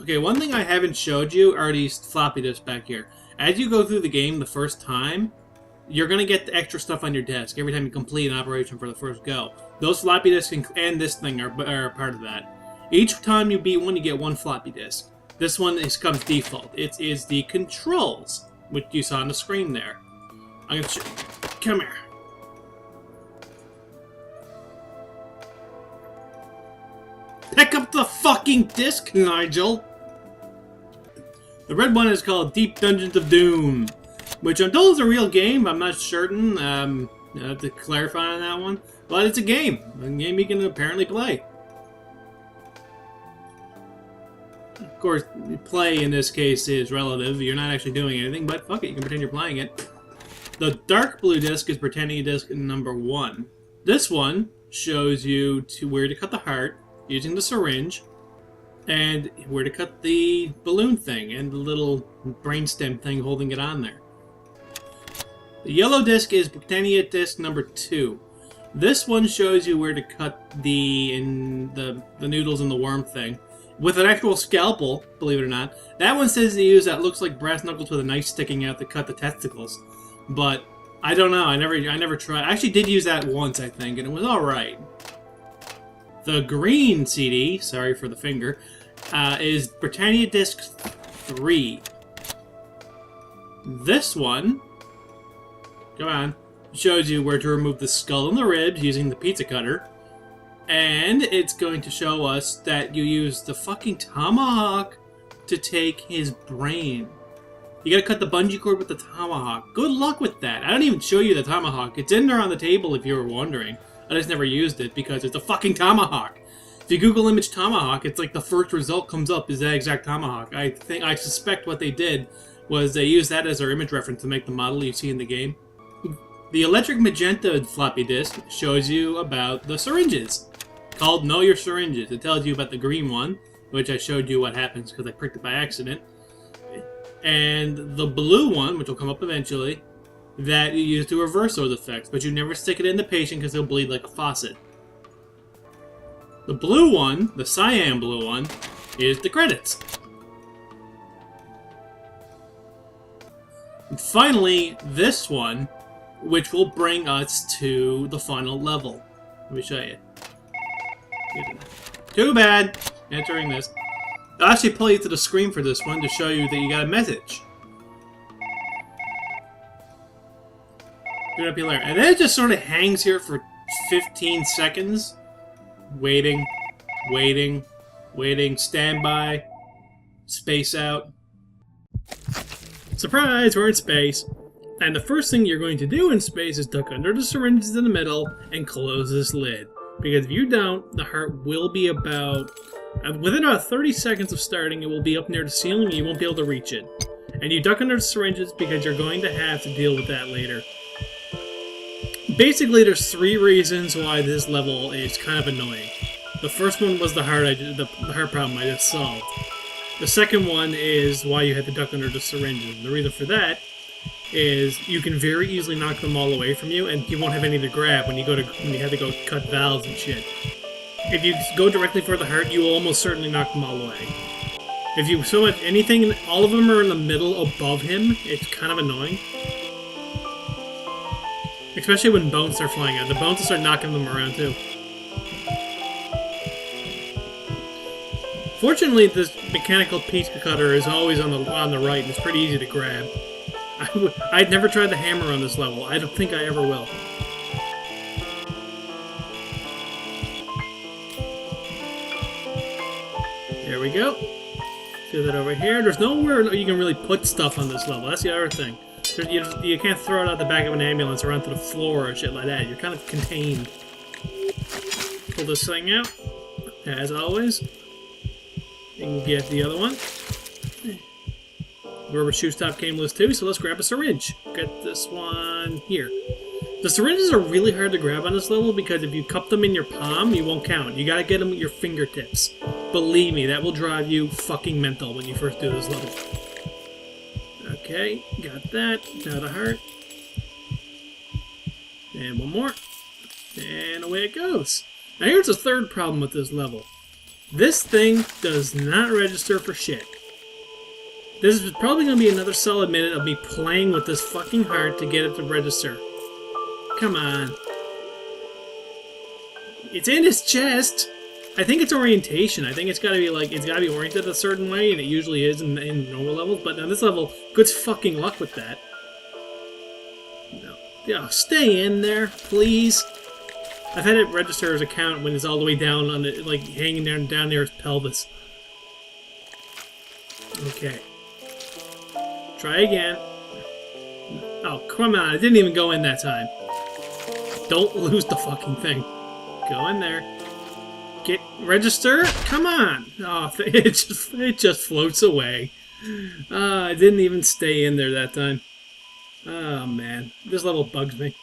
Okay, one thing I haven't showed you are these floppy disks back here. As you go through the game the first time, you're going to get the extra stuff on your desk every time you complete an operation for the first go. Those floppy disks and this thing are a part of that. Each time you beat one, you get one floppy disk. This one comes default. It is the controls, which you saw on the screen there. I'm going to come here. Pick up the fucking disc, Nigel! The red one is called Deep Dungeons of Doom, which I'm told is a real game. I'm not certain. I have to clarify on that one. But it's a game you can apparently play. Of course, play in this case is relative. You're not actually doing anything, but fuck it, you can pretend you're playing it. The dark blue disc is pretending disc number 1. This one shows you where to cut the heart using the syringe, and where to cut the balloon thing and the little brainstem thing holding it on there. The yellow disc is Britannia disc number 2. This one shows you where to cut the noodles and the worm thing with an actual scalpel, believe it or not. That one says to use that looks like brass knuckles with a knife sticking out to cut the testicles, but I don't know. I never tried. I actually did use that once, I think, and it was all right. The green CD, sorry for the finger, is Britannia Disc 3. This one, come on, shows you where to remove the skull and the ribs using the pizza cutter. And it's going to show us that you use the fucking tomahawk to take his brain. You gotta cut the bungee cord with the tomahawk. Good luck with that. I don't even show you the tomahawk. It's in there on the table if you were wondering. I just never used it because it's a fucking tomahawk. If you Google image tomahawk, it's like the first result comes up is that exact tomahawk. I suspect what they did was they used that as their image reference to make the model you see in the game. The electric magenta floppy disk shows you about the syringes, called Know Your Syringes. It tells you about the green one, which I showed you what happens because I pricked it by accident, and the blue one, which will come up eventually, that you use to reverse those effects, but you never stick it in the patient because it'll bleed like a faucet. The blue one, the cyan blue one, is the credits. And finally, this one, which will bring us to the final level. Let me show you. Too bad! Entering this. I'll actually pull you to the screen for this one to show you that you got a message. Up here. And then it just sort of hangs here for 15 seconds. Waiting, waiting, waiting, standby, space out. Surprise, we're in space. And the first thing you're going to do in space is duck under the syringes in the middle and close this lid. Because if you don't, the heart will be about, within about 30 seconds of starting, it will be up near the ceiling and you won't be able to reach it. And you duck under the syringes because you're going to have to deal with that later. Basically, there's 3 reasons why this level is kind of annoying. The first one was the heart problem I just solved. The second one is why you had to duck under the syringes. The reason for that is you can very easily knock them all away from you, and you won't have any to grab when you have to go cut valves and shit. If you go directly for the heart, you will almost certainly knock them all away. If you so much anything, all of them are in the middle above him. It's kind of annoying. Especially when bones start flying out. The bones will start knocking them around too. Fortunately, this mechanical pizza cutter is always on the right, and it's pretty easy to grab. I'd never tried the hammer on this level. I don't think I ever will. There we go. See that over here? There's nowhere you can really put stuff on this level. That's the other thing. You can't throw it out the back of an ambulance or onto the floor or shit like that. You're kind of contained. Pull this thing out, as always. You can get the other one. Rubber shoe stop came loose too, so let's grab a syringe. Get this one here. The syringes are really hard to grab on this level because if you cup them in your palm, you won't count. You gotta get them with your fingertips. Believe me, that will drive you fucking mental when you first do this level. Okay, got that. Now the heart. And one more. And away it goes. Now here's the third problem with this level. This thing does not register for shit. This is probably going to be another solid minute of me playing with this fucking heart to get it to register. Come on. It's in his chest. I think it's orientation. I think it's got to be like, it's got to be oriented a certain way, and it usually is in normal levels, but on this level, good fucking luck with that. No. Yeah, stay in there, please. I've had it register as a count when it's all the way down on it, like hanging down near his pelvis. Okay. Try again. Oh, come on. It didn't even go in that time. Don't lose the fucking thing. Go in there. Get register. Come on. Oh, it just floats away. It didn't even stay in there that time. Oh, man. This level bugs me.